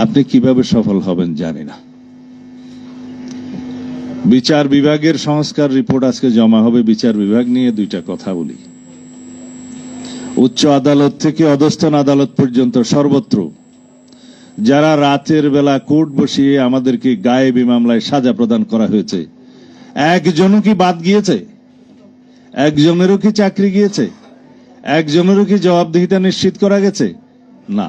আপনি কিভাবে সফল হবেন জানি না। বিচার বিভাগের সংস্কার রিপোর্ট আজকে জমা হবে। বিচার বিভাগ নিয়ে দুইটা কথা বলি। উচ্চ আদালত থেকে অধস্তন আদালত পর্যন্ত সর্বত্র যারা রাতের বেলা কোর্ট বসিয়ে আমাদেরকে গায়েবী মামলায় সাজা প্রদান করা হয়েছে, একজনও কি বাদ গিয়েছে? একজনেরও কি চাকরি গিয়েছে? একজনেরও কি জবাবদিহিতা নিশ্চিত করা গেছে? না।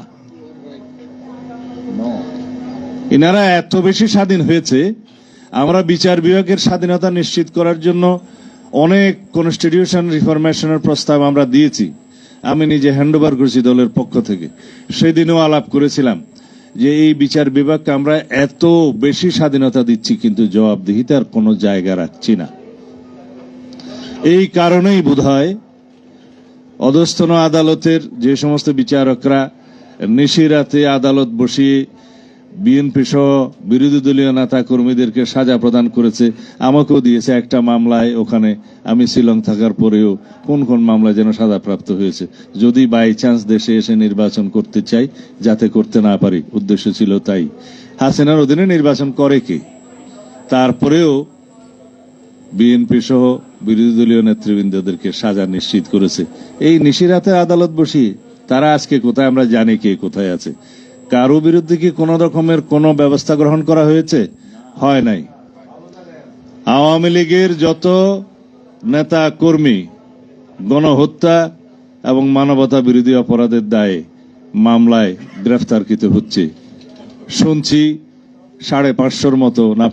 এনারা এত বেশি স্বাধীন হয়েছে। আমরা বিচার বিভাগের স্বাধীনতা নিশ্চিত করার জন্য অনেক কনস্টিটিউশন রিফরমেশনের প্রস্তাব আমরা দিয়েছি। আমি নিজে হ্যান্ডওভার করেছি দলের পক্ষ থেকে। সেদিনও আলাপ করেছিলাম যে এই বিচার বিভাগকে আমরা এত বেশি স্বাধীনতা দিচ্ছি কিন্তু জবাবদিহিতার কোনো জায়গা রাখছি না। এই কারণেই বোধহয় অধস্তন আদালতের যে সমস্ত বিচারকরা নিশিরাতে আদালত বসিয়ে বিএনপি সহ বিরোধী দলীয় নেতা কর্মীদেরকে সাজা প্রদান করেছে, আমাকেও দিয়েছে একটা মামলায়। ওখানে আমি শিলং থাকার পরেও কোন কোন মামলায় যেন সাজাপ্রাপ্ত হয়েছে। যদি বাই চান্স দেশে এসে নির্বাচন করতে চাই, যাতে করতে না পারি, উদ্দেশ্য ছিল তাই। হাসিনার অধীনে নির্বাচন করে কে? তারপরেও বিএনপি সহ বিরোধী দলীয় নেতৃবৃন্দদেরকে সাজা নিশ্চিত করেছে এই নিশিরাতে আদালত বসিয়ে। তারা আজকে কোথায় আমরা জানি কে কোথায় আছে। কারো বিরুদ্ধে কি কোন রকমের কোন ব্যবস্থা গ্রহণ করা হয়েছে? হয় নাই। আওয়ামী লীগের যত নেতা কর্মী গণহত্যা এবং মানবতা বিরোধী অপরাধের দায়ে মামলায় গ্রেফতারকৃত হচ্ছে। শুনছি 550 মতো না